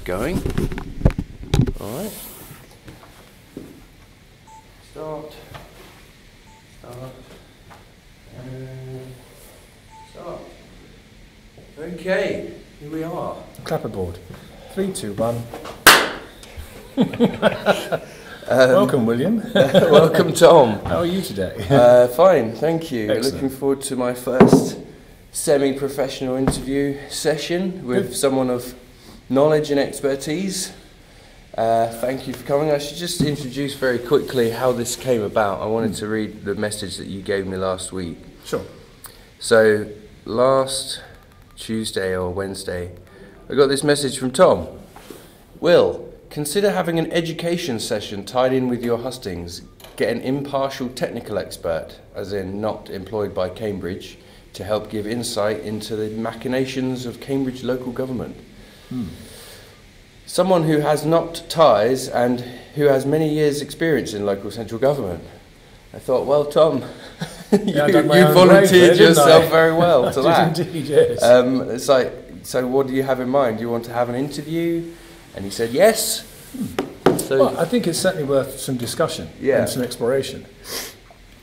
going. All right. Start. Start. Okay, here we are. Clapperboard. 3, 2, 1. Welcome, William. Welcome, Tom. How are you today? Fine, thank you. Excellent. Looking forward to my first semi-professional interview session with someone of knowledge and expertise. Thank you for coming. I should just introduce very quickly how this came about. I wanted to read the message that you gave me last week. Sure. So, last Tuesday or Wednesday, I got this message from Tom. Will, consider having an education session tied in with your hustings. Get an impartial technical expert, as in not employed by Cambridge, to help give insight into the machinations of Cambridge local government. Someone who has not ties and who has many years' experience in local central government. I thought, well, Tom, you volunteered yourself very well to that. Indeed, yes. It's like, so what do you have in mind? Do you want to have an interview? And he said yes. So, Well, I think it's certainly worth some discussion and some exploration.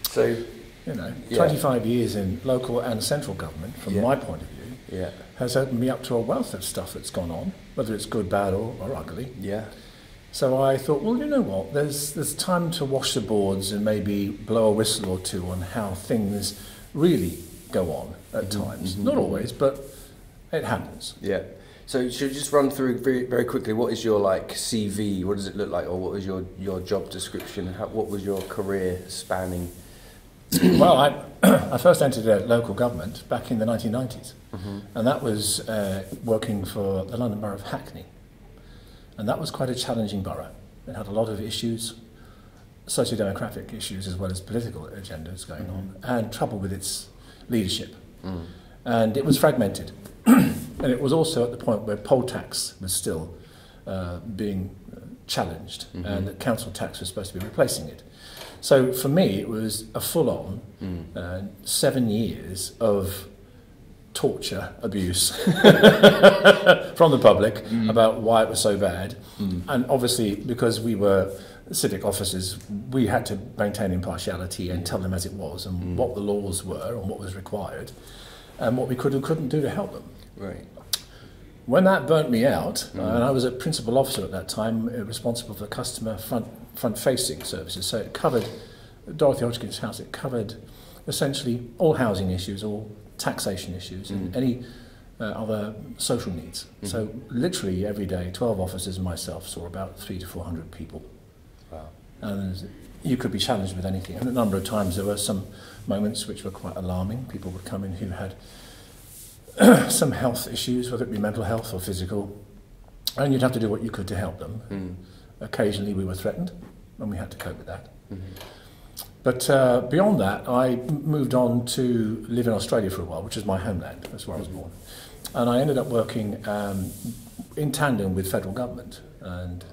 So, 25 years in local and central government, from my point of view, has opened me up to a wealth of stuff that's gone on, whether it's good, bad, or ugly. Yeah. So I thought, well, you know what? There's time to wash the boards and maybe blow a whistle or two on how things really go on at times. Not always, but it happens. Yeah. So should we just run through very, very quickly, what is your CV? What does it look like? Or what was your job description? What was your career spanning? Well, I first entered local government back in the 1990s, and that was working for the London Borough of Hackney. And that was quite a challenging borough. It had a lot of issues, socio-demographic issues as well as political agendas going on, and trouble with its leadership. And it was fragmented. And it was also at the point where poll tax was still being challenged, and the council tax was supposed to be replacing it. So for me, it was a full-on 7 years of torture, abuse from the public about why it was so bad. And obviously, because we were civic officers, we had to maintain impartiality and tell them as it was and what the laws were and what was required and what we could and couldn't do to help them. Right. When that burnt me out, and I was a principal officer at that time, responsible for customer front-facing services, so it covered Dorothy Hodgkins House, it covered essentially all housing issues, all taxation issues, and any other social needs. So literally every day, 12 officers and myself saw about 300 to 400 people. Wow. And you could be challenged with anything. And a number of times there were some moments which were quite alarming. People would come in who had some health issues, whether it be mental health or physical, and you'd have to do what you could to help them. Occasionally we were threatened, and we had to cope with that. But beyond that, I moved on to live in Australia for a while, which is my homeland. That's where I was born. And I ended up working in tandem with federal government. And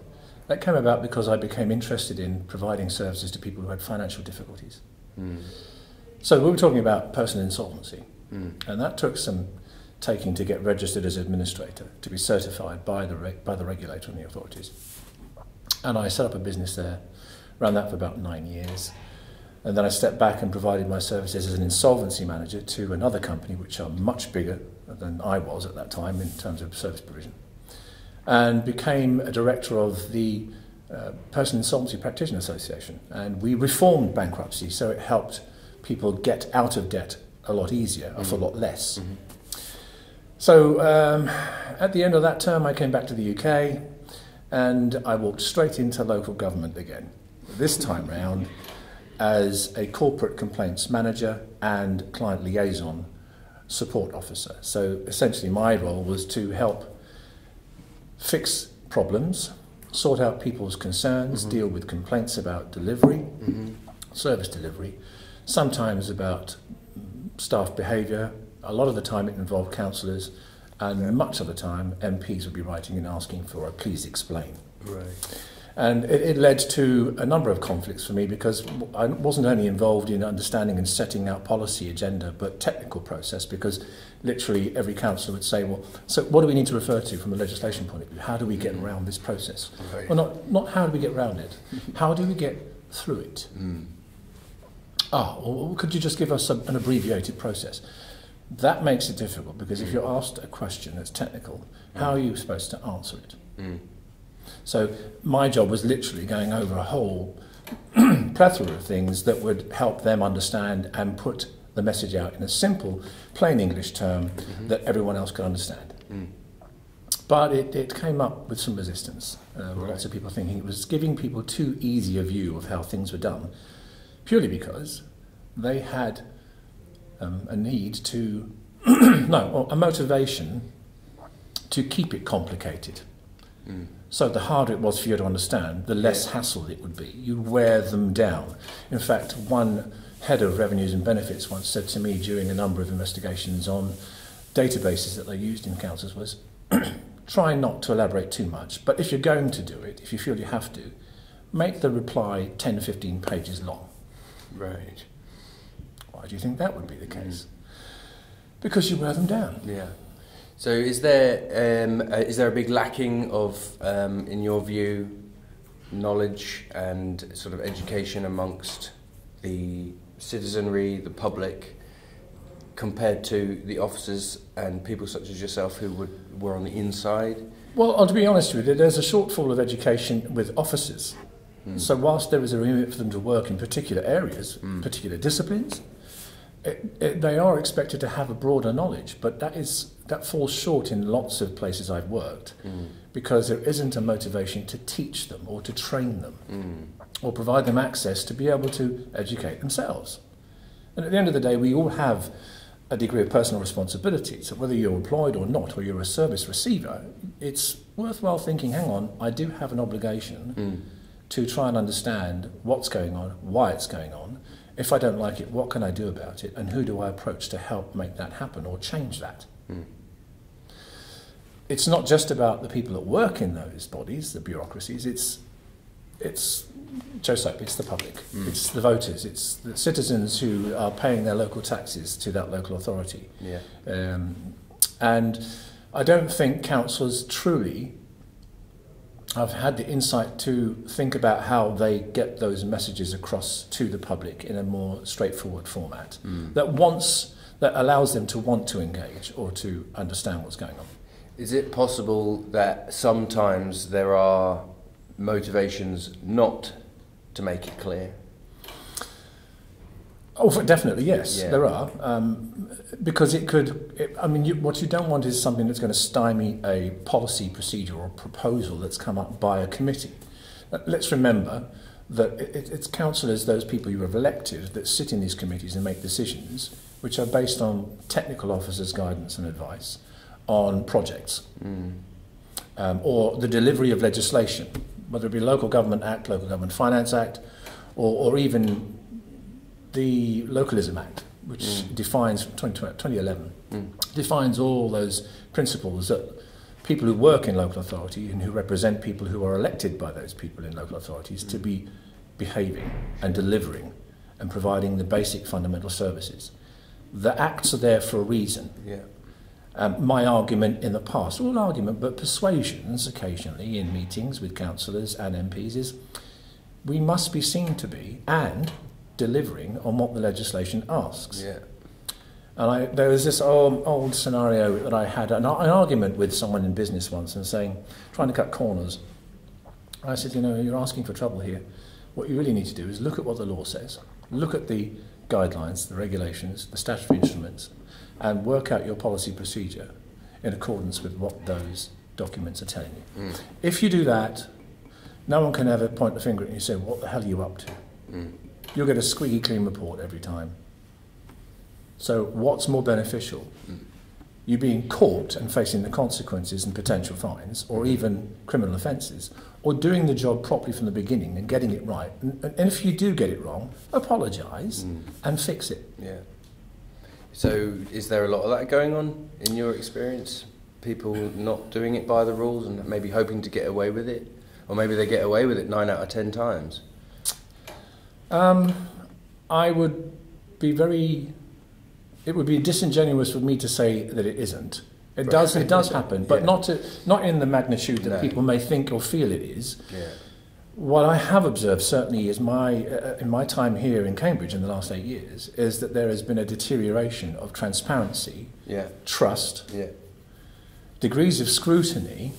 that came about because I became interested in providing services to people who had financial difficulties. So we were talking about personal insolvency. And that took some taking to get registered as administrator, to be certified by the regulator and the authorities. And I set up a business there, ran that for about 9 years. And then I stepped back and provided my services as an insolvency manager to another company, which are much bigger than I was at that time in terms of service provision. And became a director of the Personal Insolvency Practitioner Association. And we reformed bankruptcy, so it helped people get out of debt a lot easier, or for a lot less. So at the end of that term, I came back to the UK, and I walked straight into local government again. This time round, as a corporate complaints manager and client liaison support officer. So essentially my role was to help fix problems, sort out people's concerns, deal with complaints about delivery, service delivery, sometimes about staff behaviour. A lot of the time it involved councillors, and much of the time MPs would be writing and asking for a please explain. Right. And it led to a number of conflicts for me because I wasn't only involved in understanding and setting out policy agenda, but technical process, because literally every councillor would say, well, so what do we need to refer to from a legislation point of view? How do we get around this process? Right. Well, not how do we get around it? How do we get through it? Or could you just give us an abbreviated process? That makes it difficult, because if you're asked a question that's technical, how are you supposed to answer it? So my job was literally going over a whole plethora of things that would help them understand and put the message out in a simple, plain English term that everyone else could understand. But it came up with some resistance. Lots of people thinking it was giving people too easy a view of how things were done, purely because they had a need to, a motivation to keep it complicated. So the harder it was for you to understand, the less hassle it would be. You wear them down. In fact, one head of revenues and benefits once said to me during a number of investigations on databases that they used in councils was, try not to elaborate too much, but if you're going to do it, if you feel you have to, make the reply 10 or 15 pages long. Right. Why do you think that would be the case? Because you wear them down. Yeah. So is there a big lacking of, in your view, knowledge and sort of education amongst the citizenry, the public, compared to the officers and people such as yourself who were on the inside? Well, to be honest with you, there's a shortfall of education with officers. So whilst there is a remit for them to work in particular areas, particular disciplines, they are expected to have a broader knowledge, but that falls short in lots of places I've worked, because there isn't a motivation to teach them or to train them or provide them access to be able to educate themselves. And at the end of the day, we all have a degree of personal responsibility. So whether you're employed or not, or you're a service receiver, it's worthwhile thinking, hang on, I do have an obligation to try and understand what's going on, why it's going on. If I don't like it, what can I do about it? And who do I approach to help make that happen or change that? It's not just about the people that work in those bodies, the bureaucracies, it's Joseph, it's the public, it's the voters, it's the citizens who are paying their local taxes to that local authority. And I don't think councillors truly have had the insight to think about how they get those messages across to the public in a more straightforward format that allows them to want to engage or to understand what's going on. Is it possible that sometimes there are motivations not to make it clear? Oh, definitely, yes, there are. Because what you don't want is something that's going to stymie a policy, procedure or proposal that's come up by a committee. Let's remember that it's councillors, those people you have elected, that sit in these committees and make decisions which are based on technical officers' guidance and advice on projects or the delivery of legislation, whether it be Local Government Act, Local Government Finance Act, or even the Localism Act, which defines, 2011, defines all those principles that people who work in local authority and who represent people who are elected by those people in local authorities to be behaving and delivering and providing the basic fundamental services. The acts are there for a reason. My argument in the past, all argument, but persuasions occasionally in meetings with councillors and MPs is we must be seen to be and delivering on what the legislation asks. And there was this old scenario that I had an argument with someone in business once and trying to cut corners. I said, you're asking for trouble here. What you really need to do is look at what the law says, look at the guidelines, the regulations, the statutory instruments, and work out your policy procedure in accordance with what those documents are telling you. If you do that, no one can ever point the finger at you and say, what the hell are you up to? You'll get a squeaky clean report every time. So what's more beneficial? You being caught and facing the consequences and potential fines, or even criminal offences, or doing the job properly from the beginning and getting it right. And if you do get it wrong, apologise and fix it. So is there a lot of that going on in your experience? People not doing it by the rules and maybe hoping to get away with it? Or maybe they get away with it 9 out of 10 times. I would be very... It would be disingenuous for me to say that it isn't. It does happen, but not in the magnitude that people may think or feel it is. Yeah. What I have observed, certainly, is in my time here in Cambridge in the last 8 years, is that there has been a deterioration of transparency, trust, degrees of scrutiny,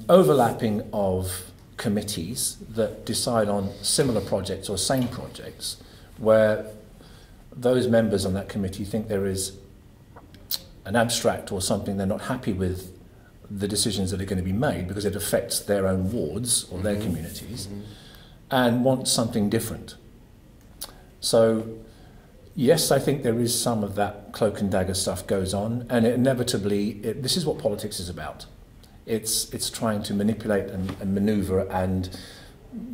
overlapping of committees that decide on similar projects or same projects, where those members on that committee think there is an abstract or something they're not happy with the decisions that are going to be made because it affects their own wards or their communities, and want something different. So yes, I think there is some of that cloak and dagger stuff goes on, and inevitably this is what politics is about. It's trying to manipulate and maneuver and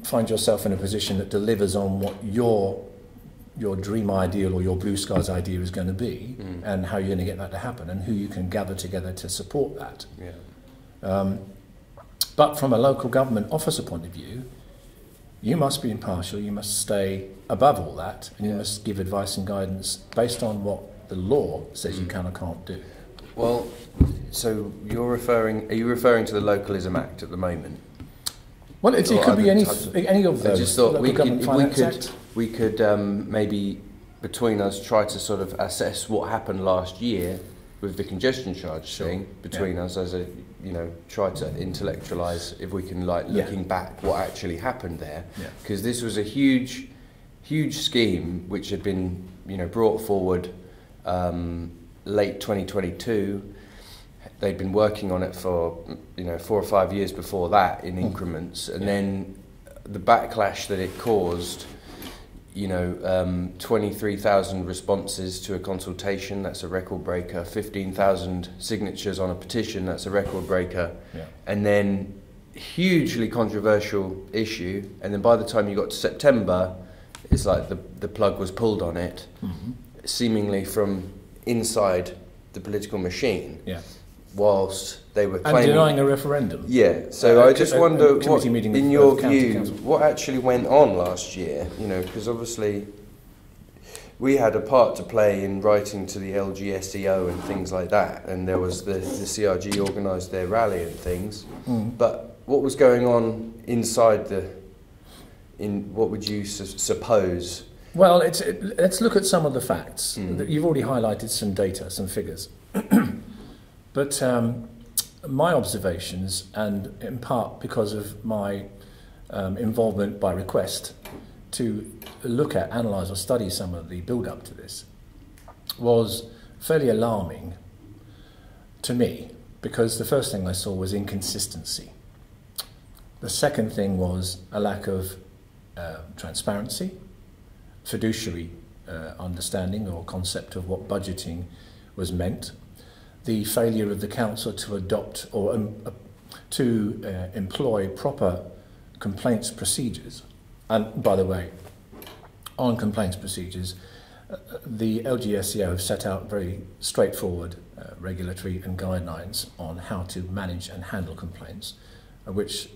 find yourself in a position that delivers on what your dream ideal or your blue skies idea is going to be, and how you're going to get that to happen, and who you can gather together to support that. But from a local government officer point of view, you must be impartial, you must stay above all that, and you must give advice and guidance based on what the law says you can or can't do. Well, so are you referring to the Localism Act at the moment? Well, it could be any of those. I just thought we could maybe between us try to sort of assess what happened last year with the congestion charge thing between us, as a try to intellectualise, if we can, like, looking back what actually happened there, because this was a huge scheme which had been brought forward late 2022. They'd been working on it for 4 or 5 years before that in increments, and then the backlash that it caused, 23,000 responses to a consultation, that's a record breaker, 15,000 signatures on a petition, that's a record breaker, and then hugely controversial issue, and then by the time you got to September, it's like the plug was pulled on it, seemingly from inside the political machine. Whilst they were claiming... And denying a referendum. So I just wonder, what, in your view, what actually went on last year? Because obviously we had a part to play in writing to the LGSEO and things like that, and there was the CRG organised their rally and things. But what was going on inside what would you suppose? Well, let's look at some of the facts. You've already highlighted some data, some figures. But my observations, and in part because of my involvement by request to look at, analyse or study some of the build-up to this, was fairly alarming to me, because the first thing I saw was inconsistency. The second thing was a lack of transparency, fiduciary understanding or concept of what budgeting was meant, the failure of the council to adopt or to employ proper complaints procedures. And by the way, on complaints procedures, the LGSEO have set out very straightforward regulatory and guidelines on how to manage and handle complaints, which,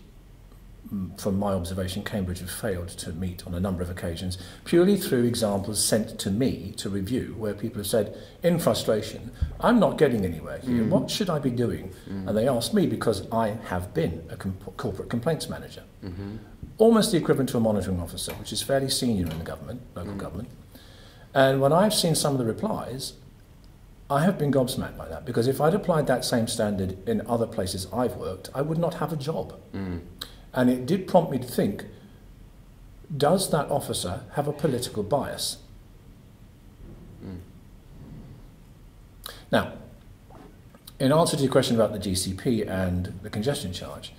from my observation, Cambridge have failed to meet on a number of occasions, purely through examples sent to me to review, where people have said, in frustration, I'm not getting anywhere here, what should I be doing? And they asked me, because I have been a corporate complaints manager, almost the equivalent to a monitoring officer, which is fairly senior in the government, local government. And when I've seen some of the replies, I have been gobsmacked by that, because if I'd applied that same standard in other places I've worked, I would not have a job. And it did prompt me to think, does that officer have a political bias? Now, in answer to your question about the GCP and the congestion charge,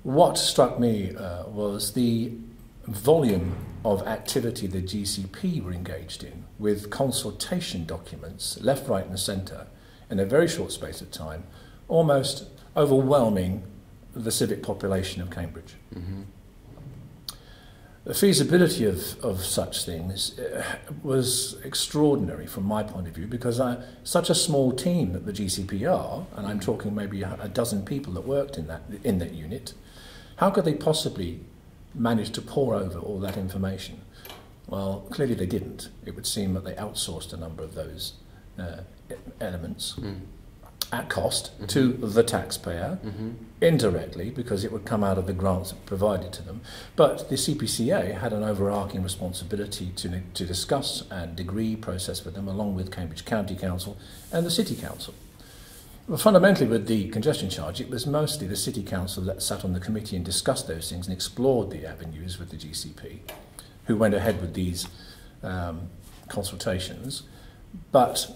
what struck me was the volume of activity the GCP were engaged in, with consultation documents left, right and centre in a very short space of time, almost overwhelming the civic population of Cambridge. The feasibility of such things was extraordinary from my point of view, because such a small team that the GCP are, and I'm talking maybe a dozen people that worked in that unit, How could they possibly manage to pore over all that information? Well, clearly they didn't. It would seem that they outsourced a number of those elements at cost to the taxpayer, indirectly, because it would come out of the grants provided to them. But the CPCA had an overarching responsibility to discuss and agree process with them, along with Cambridge County Council and the City Council. Well, fundamentally, with the congestion charge, it was mostly the City Council that sat on the committee and discussed those things and explored the avenues with the GCP, who went ahead with these consultations. But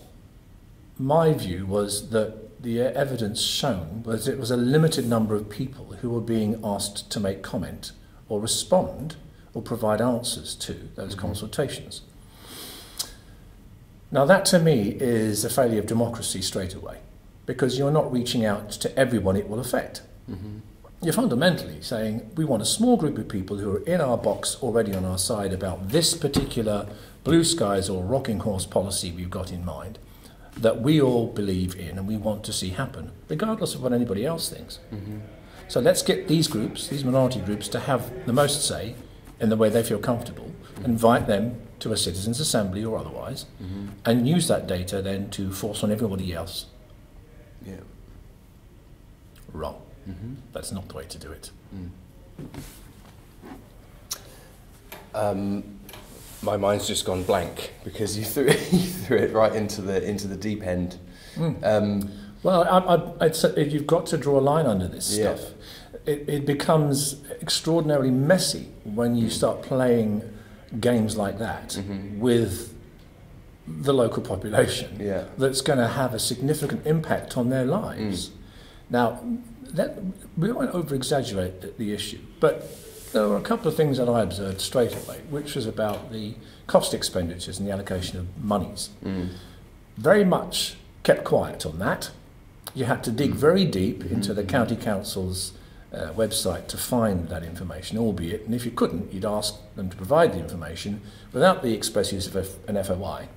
my view was that the evidence shown was it was a limited number of people who were being asked to make comment or respond or provide answers to those consultations. Now that to me is a failure of democracy straight away, because you're not reaching out to everyone it will affect. You're fundamentally saying we want a small group of people who are in our box already on our side about this particular blue skies or rocking horse policy we've got in mind that we all believe in and we want to see happen, regardless of what anybody else thinks. So let's get these groups, these minority groups, to have the most say in the way they feel comfortable, invite them to a citizens' assembly or otherwise, and use that data then to force on everybody else. Wrong. That's not the way to do it. My mind's just gone blank because you threw it right into the deep end. Well, I'd say you've got to draw a line under this stuff. It becomes extraordinarily messy when you start playing games like that with the local population. That's going to have a significant impact on their lives. Now, we won't over-exaggerate the issue, but there were a couple of things that I observed straight away, which was about the cost expenditures and the allocation of monies. Very much kept quiet on that. You had to dig very deep into the county council's website to find that information, albeit, and if you couldn't, you'd ask them to provide the information without the express use of an FOI,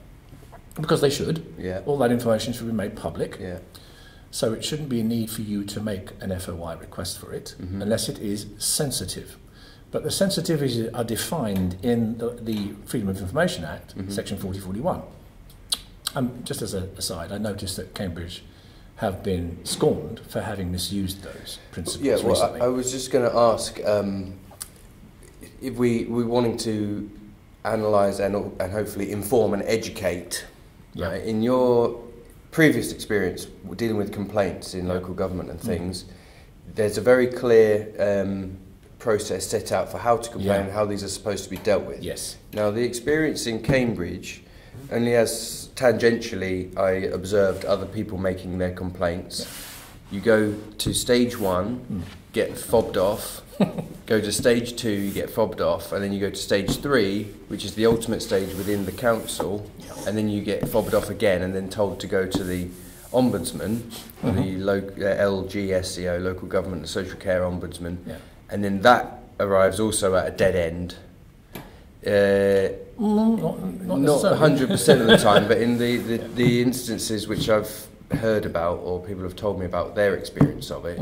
because they should. All that information should be made public. So it shouldn't be a need for you to make an FOI request for it, unless it is sensitive. But the sensitivities are defined in the Freedom of Information Act, Section 4041. Just as an aside, I noticed that Cambridge have been scorned for having misused those principles recently. I was just going to ask, if we're wanting to analyse and hopefully inform and educate, right, in your previous experience dealing with complaints in local government and things, there's a very clear process set out for how to complain and how these are supposed to be dealt with. Now, the experience in Cambridge, only as tangentially I observed other people making their complaints. You go to stage 1, get fobbed off, go to stage 2, you get fobbed off, and then you go to stage 3, which is the ultimate stage within the council, and then you get fobbed off again and then told to go to the Ombudsman, the LGSCO, Local Government and Social Care Ombudsman, and then that arrives also at a dead end. Not 100% of the time, but in the instances which I've heard about or people have told me about their experience of it,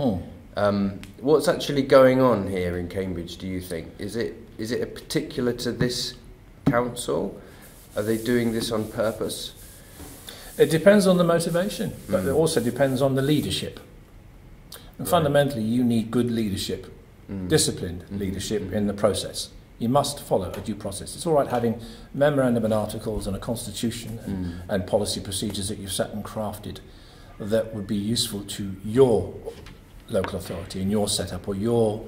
what's actually going on here in Cambridge, do you think? Is it a particular to this council? Are they doing this on purpose? It depends on the motivation, but it also depends on the leadership. And fundamentally, you need good leadership, disciplined leadership in the process. You must follow a due process. It's all right having memorandum and articles and a constitution and policy procedures that you've sat and crafted that would be useful to your local authority and your setup or your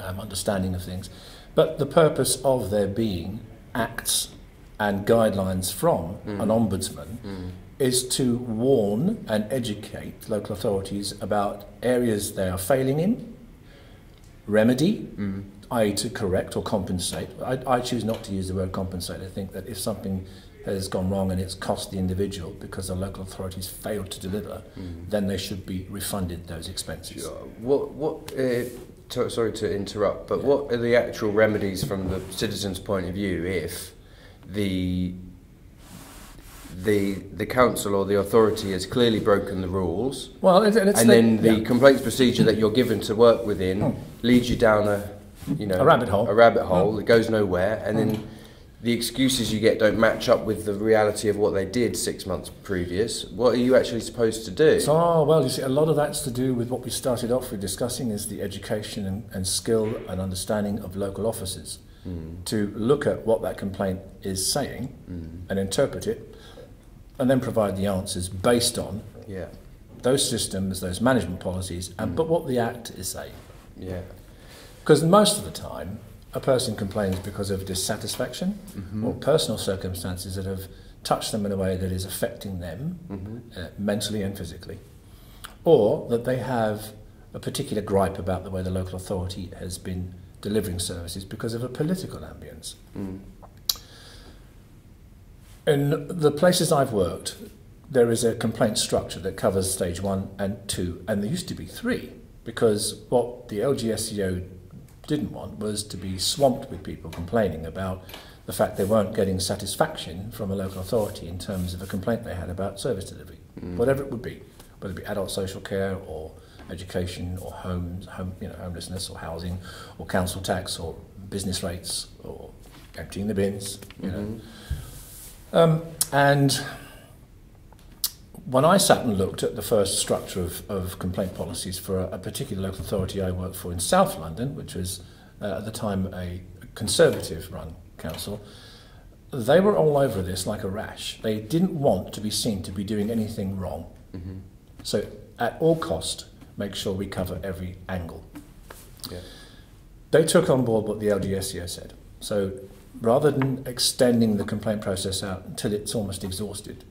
understanding of things. But the purpose of there being acts and guidelines from an ombudsman is to warn and educate local authorities about areas they are failing in, remedy, i.e. to correct or compensate. I choose not to use the word compensate. I think that if something has gone wrong and it's cost the individual because the local authorities failed to deliver, then they should be refunded those expenses. Sorry to interrupt, but what are the actual remedies from the citizen's point of view if the council or the authority has clearly broken the rules, well, and then the complaints procedure that you're given to work within leads you down a rabbit hole. A rabbit hole that goes nowhere, and then the excuses you get don't match up with the reality of what they did 6 months previous. What are you actually supposed to do? So, well, you see, a lot of that's to do with what we started off with discussing is the education and skill and understanding of local officers to look at what that complaint is saying and interpret it, and then provide the answers based on those systems, those management policies, but what the Act is saying. Yeah. Because most of the time, a person complains because of dissatisfaction or personal circumstances that have touched them in a way that is affecting them mentally and physically, or that they have a particular gripe about the way the local authority has been delivering services because of a political ambience. In the places I've worked, there is a complaint structure that covers stage 1 and 2, and there used to be 3, because what the LGSEO didn't want was to be swamped with people complaining about the fact they weren't getting satisfaction from a local authority in terms of a complaint they had about service delivery, whatever it would be, whether it be adult social care or education or homelessness or housing or council tax or business rates or emptying the bins, you know. And when I sat and looked at the first structure of complaint policies for a particular local authority I worked for in South London, which was at the time a Conservative-run council, they were all over this like a rash. They didn't want to be seen to be doing anything wrong. So at all cost, make sure we cover every angle. Yeah. They took on board what the LGSEO said. So rather than extending the complaint process out until it's almost exhausted,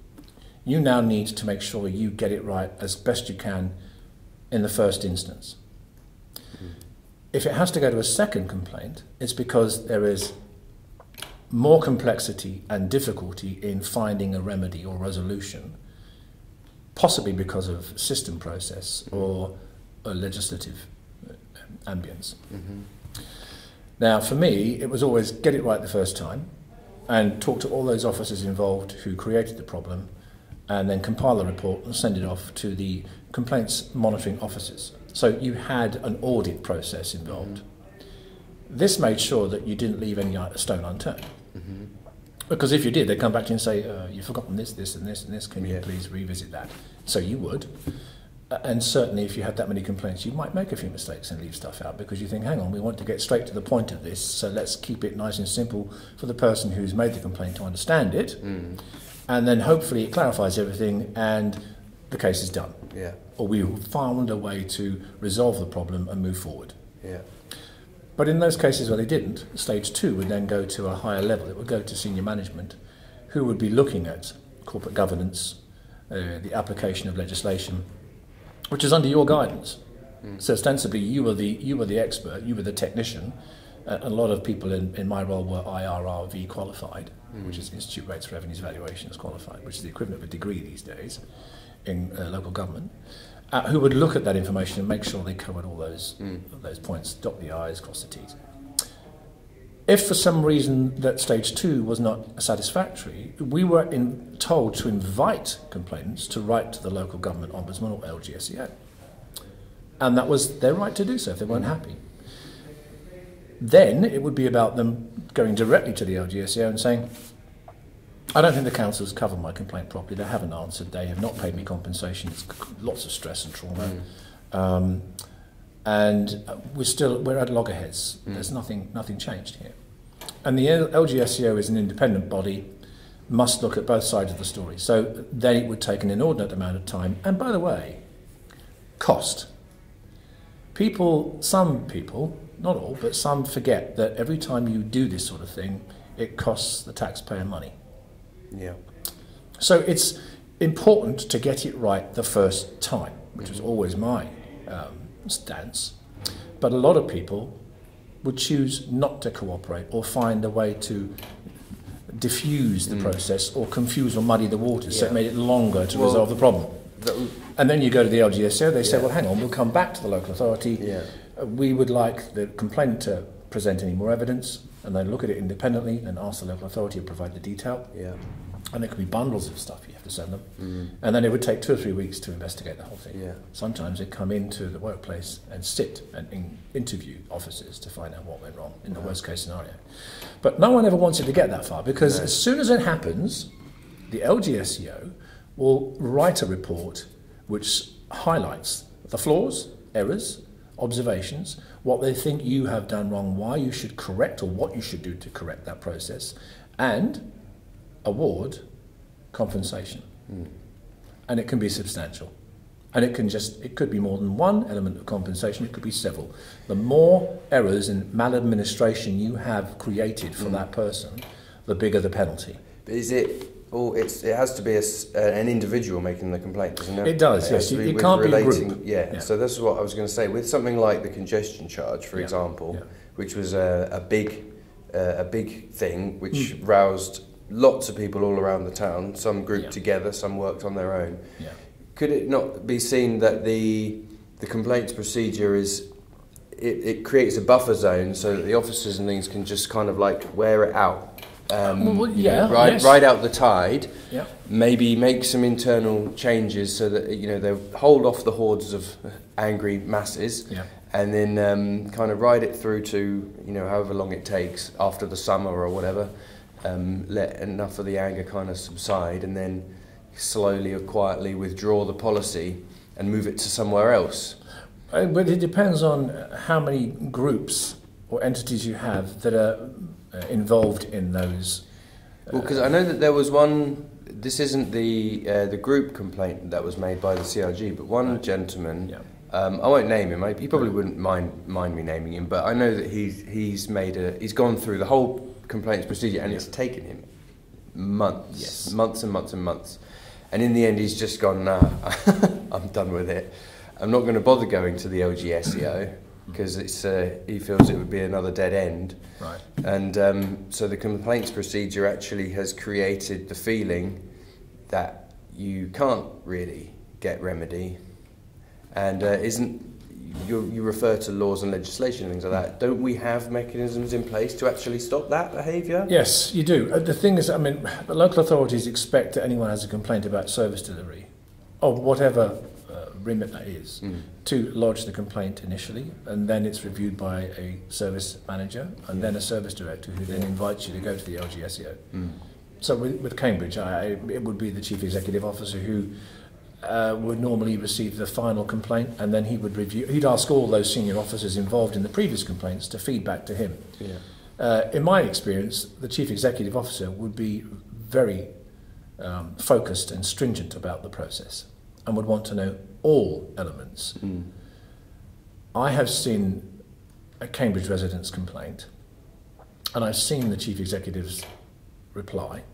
you now need to make sure you get it right as best you can in the first instance. If it has to go to a second complaint, it's because there is more complexity and difficulty in finding a remedy or resolution, possibly because of system process or a legislative ambience. Now, for me, it was always get it right the first time and talk to all those officers involved who created the problem, and then compile a report and send it off to the complaints monitoring officers. So you had an audit process involved. This made sure that you didn't leave any stone unturned. Because if you did, they'd come back to you and say, you've forgotten this, this, and this, and this, can you please revisit that? So you would. And certainly if you had that many complaints, you might make a few mistakes and leave stuff out because you think, hang on, we want to get straight to the point of this, so let's keep it nice and simple for the person who's made the complaint to understand it. And then hopefully it clarifies everything and the case is done. Or we found a way to resolve the problem and move forward. But in those cases where they didn't, stage 2 would then go to a higher level. It would go to senior management, who would be looking at corporate governance, the application of legislation, which is under your guidance. So ostensibly you were the expert, you were the technician. A lot of people in my role were IRRV qualified, which is Institute Rates Revenues Valuations qualified, which is the equivalent of a degree these days in local government, who would look at that information and make sure they covered all those points, dot the I's, cross the T's. If for some reason that stage 2 was not satisfactory, we were told to invite complainants to write to the local government ombudsman or LGSEO. And that was their right to do so if they weren't happy. Then it would be about them going directly to the LGSEO and saying, I don't think the council's covered my complaint properly, they haven't answered, they have not paid me compensation, it's lots of stress and trauma. And we're at loggerheads. There's nothing changed here. And the LGSEO is an independent body, must look at both sides of the story. So then it would take an inordinate amount of time. And by the way, cost. Some people, not all, but some forget that every time you do this sort of thing, it costs the taxpayer money. So it's important to get it right the first time, which was always my stance. But a lot of people would choose not to cooperate or find a way to diffuse the process or confuse or muddy the waters, so it made it longer to resolve the problem. And then you go to the LGSO, they say, well, hang on, we'll come back to the local authority. We would like the complainant to present any more evidence, and then look at it independently and ask the local authority to provide the detail. And there could be bundles of stuff you have to send them. And then it would take 2 or 3 weeks to investigate the whole thing. Yeah. Sometimes they'd come into the workplace and sit and interview officers to find out what went wrong in the worst case scenario. But no one ever wants it to get that far, because as soon as it happens, the LGSEO will write a report which highlights the flaws, errors, observations, what they think you have done wrong, why you should correct or what you should do to correct that process, and award compensation. And it can be substantial. And it could be more than one element of compensation, it could be several. The more errors and maladministration you have created for that person, the bigger the penalty. But is it... Well, it has to be an individual making the complaint, doesn't it? It does, yes. It can't be a group. Yeah, so this is what I was going to say. With something like the congestion charge, for example, which was a big thing, which roused lots of people all around the town, some grouped together, some worked on their own. Yeah. Could it not be seen that the complaints procedure is... It creates a buffer zone so that the officers and things can just kind of like wear it out? Ride out the tide, maybe make some internal changes so that they'll hold off the hordes of angry masses, and then kind of ride it through to however long it takes after the summer or whatever. Let enough of the anger kind of subside, and then slowly or quietly withdraw the policy and move it to somewhere else. But it depends on how many groups or entities you have that are involved in those. Well, because I know that there was one. This isn't the group complaint that was made by the CRG, but one gentleman. Yeah. I won't name him. He probably wouldn't mind me naming him, but I know that he's gone through the whole complaints procedure, and it's taken him months and months and months, and in the end he's just gone, nah, I'm done with it. I'm not going to bother going to the LGSEO. Because he feels it would be another dead end. Right. And so the complaints procedure actually has created the feeling that you can't really get remedy. And you refer to laws and legislation and things like that. Don't we have mechanisms in place to actually stop that behaviour? Yes, you do. The thing is, the local authorities expect that anyone who has a complaint about service delivery, of whatever remit that is, to lodge the complaint initially, and then it's reviewed by a service manager and then a service director, who then invites you to go to the LGSEO. So with Cambridge, it would be the chief executive officer who would normally receive the final complaint, and then he would review. He'd ask all those senior officers involved in the previous complaints to feed back to him. In my experience, the chief executive officer would be very focused and stringent about the process, and would want to know all elements. I have seen a Cambridge resident's complaint, and I've seen the chief executive's reply,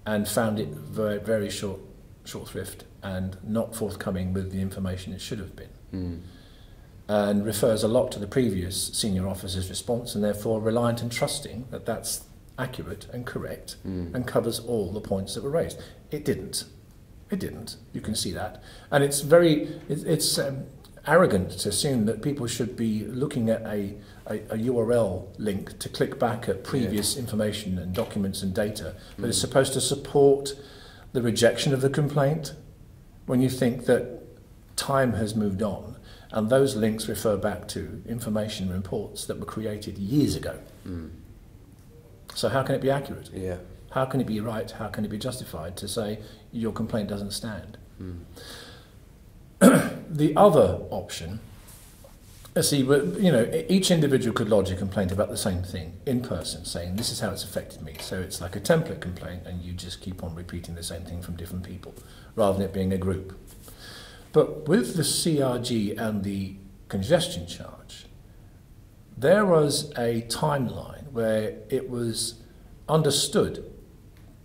and found it very, very short shrift and not forthcoming with the information it should have been. And refers a lot to the previous senior officer's response, and therefore reliant and trusting that that's accurate and correct and covers all the points that were raised. It didn't. You can see that. And it's arrogant to assume that people should be looking at a URL link to click back at previous information and documents and data that is supposed to support the rejection of the complaint, when you think that time has moved on and those links refer back to information and reports that were created years ago. So how can it be accurate? How can it be right? How can it be justified to say your complaint doesn't stand? The other option, each individual could lodge a complaint about the same thing in person, saying this is how it's affected me. So it's like a template complaint, and you just keep on repeating the same thing from different people, rather than it being a group. But with the CRG and the congestion charge, there was a timeline where it was understood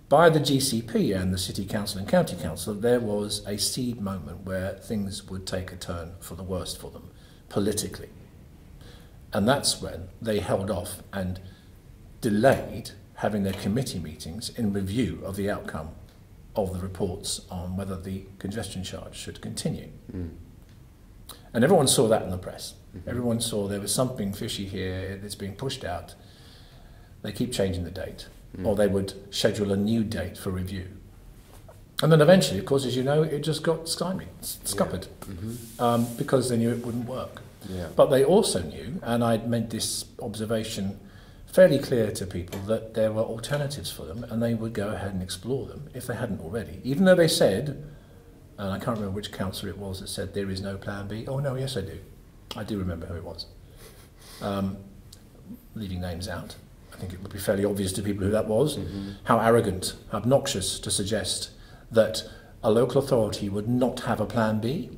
by the GCP and the City Council and County Council that there was a seed moment where things would take a turn for the worst for them politically. And that's when they held off and delayed having their committee meetings in review of the outcome of the reports on whether the congestion charge should continue. And everyone saw that in the press. Everyone saw there was something fishy here that's being pushed out. they keep changing the date, or they would schedule a new date for review. And then eventually, of course, as you know, it just got stymied, scuppered, because they knew it wouldn't work. Yeah. But they also knew, and I'd made this observation fairly clear to people, that there were alternatives for them, and they would go ahead and explore them if they hadn't already. Even though they said, and I can't remember which councillor it was that said there is no plan B. Oh no, yes I do. I do remember who it was. Leaving names out, I think it would be fairly obvious to people who that was. How arrogant, obnoxious to suggest that a local authority would not have a plan B,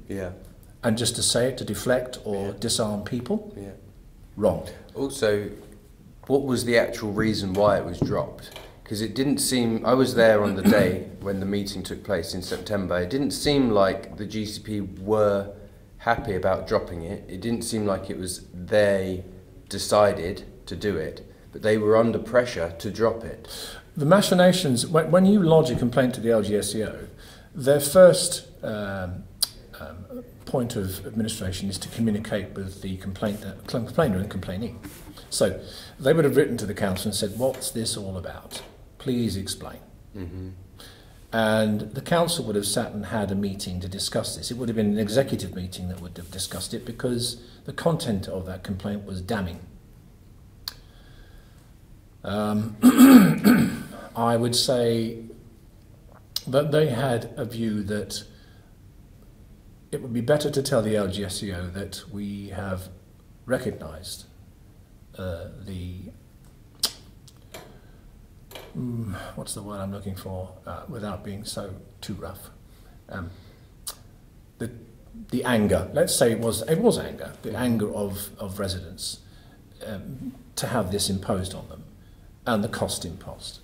and just to say it to deflect or disarm people. Wrong. Also, what was the actual reason why it was dropped? Because it didn't seem, I was there on the day when the meeting took place in September, it didn't seem like the GCP were happy about dropping it. It didn't seem like it was they decided to do it, but they were under pressure to drop it. The machinations, when you lodge a complaint to the LGSEO, their first point of administration is to communicate with the complainer and complainee. So they would have written to the council and said, what's this all about? Please explain. And the council would have sat and had a meeting to discuss this. It would have been an executive meeting that would have discussed it, because the content of that complaint was damning. I would say that they had a view that it would be better to tell the LGSEO that we have recognised what's the word I'm looking for, without being so too rough, the anger, let's say it was anger, the anger of residents to have this imposed on them, and the cost imposed,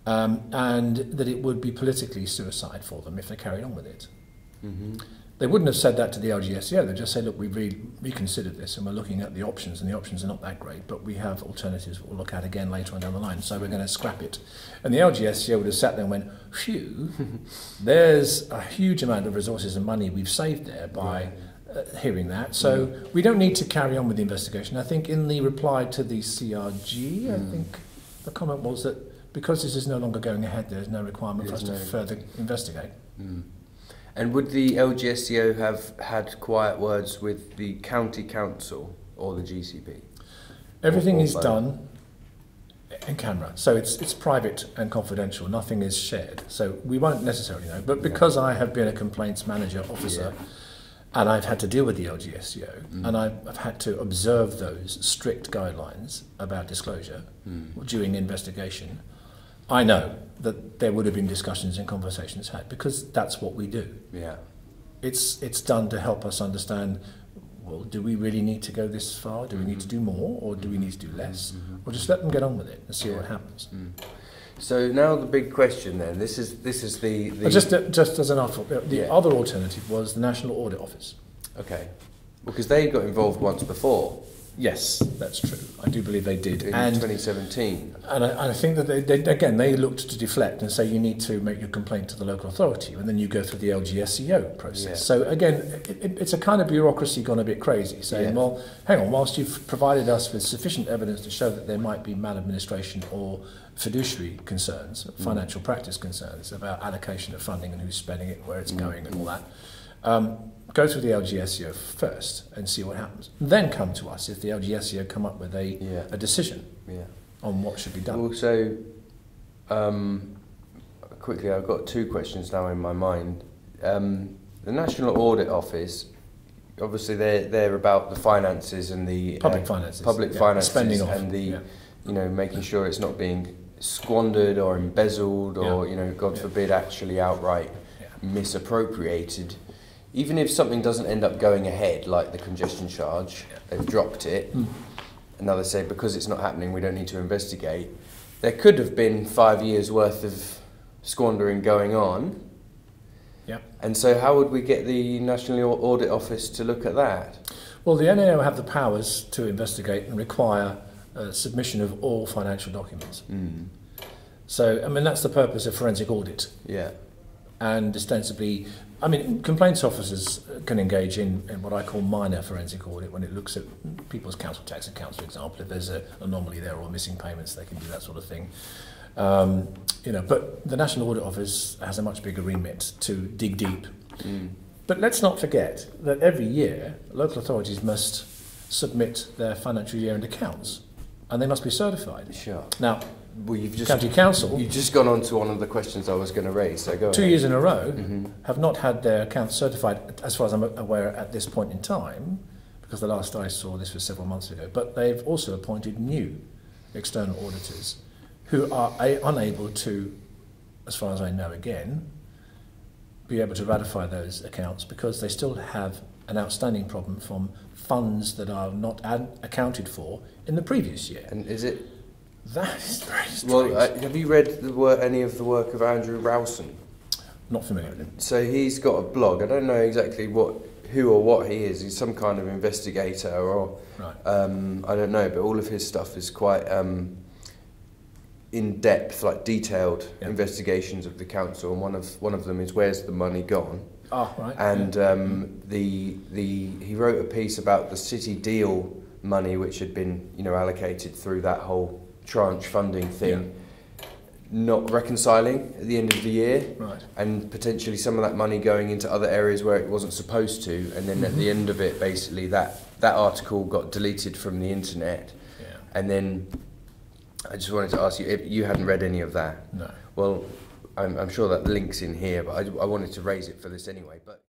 and that it would be politically suicide for them if they carried on with it. They wouldn't have said that to the LGSEO. They'd just say, look, we've reconsidered this and we're looking at the options, and the options are not that great, but we have alternatives we'll look at again later on down the line, so we're going to scrap it. And the LGSEO would have sat there and went, phew, there's a huge amount of resources and money we've saved there by hearing that, so we don't need to carry on with the investigation. I think in the reply to the CRG, I think the comment was that because this is no longer going ahead, there's no requirement for us to further investigate. And would the LGSEO have had quiet words with the county council or the GCP? Everything is done in camera, so it's private and confidential. Nothing is shared, so we won't necessarily know. But because I have been a complaints manager officer, and I've had to deal with the LGSEO, and I've had to observe those strict guidelines about disclosure during the investigation, I know that there would have been discussions and conversations had, because that's what we do. It's done to help us understand, well, do we really need to go this far? Do we need to do more, or do we need to do less? Or just let them get on with it and see what happens. So now the big question then, this is the just as an offer, the other alternative was the National Audit Office. Okay, because they got involved once before. Yes, that's true. I do believe they did. In 2017. And I think that they looked to deflect and say you need to make your complaint to the local authority, and then you go through the LGSEO process. So again, it's a kind of bureaucracy gone a bit crazy, saying, well, hang on, whilst you've provided us with sufficient evidence to show that there might be maladministration or fiduciary concerns, financial practice concerns about allocation of funding and who's spending it, where it's going and all that, go through the LGSEO first and see what happens. Then come to us if the LGSEO come up with a decision on what should be done. Also, quickly, I've got two questions now in my mind. The National Audit Office, obviously they're about the finances and the public finances, spending and the making sure it's not being squandered or embezzled or God forbid actually outright misappropriated. Even if something doesn't end up going ahead, like the congestion charge, they've dropped it, and now they say because it's not happening we don't need to investigate. There could have been 5 years worth of squandering going on. And so how would we get the National Audit Office to look at that? Well, the NAO have the powers to investigate and require submission of all financial documents. So, I mean, that's the purpose of forensic audit. and ostensibly, I mean, complaints officers can engage in what I call minor forensic audit when it looks at people's council tax accounts, for example. If there's an anomaly there or missing payments, they can do that sort of thing. But the National Audit Office has a much bigger remit to dig deep. But let's not forget that every year local authorities must submit their financial year-end accounts, and they must be certified. Sure. Now, Well, County Council, you've just gone on to one of the questions I was going to raise, so go 2 ahead. years in a row, have not had their accounts certified, as far as I'm aware, at this point in time, because the last I saw this was several months ago. But they've also appointed new external auditors who are unable to, as far as I know again, be able to ratify those accounts because they still have an outstanding problem from funds that are not accounted for in the previous year. And is it... That is very strange. Well, have you read any of the work of Andrew Rowson? Not familiar with him. So he's got a blog. I don't know exactly who or what he is. He's some kind of investigator, or Right. I don't know. But all of his stuff is quite in depth, like detailed investigations of the council. And one of them is where's the money gone? Ah, right. And he wrote a piece about the city deal money, which had been allocated through that whole tranche funding thing, not reconciling at the end of the year, Right. and potentially some of that money going into other areas where it wasn't supposed to, and then at the end of it, basically that article got deleted from the internet. Yeah. And then I just wanted to ask you if you hadn't read any of that. No. Well, I'm sure that link's in here, but I wanted to raise it for this anyway. But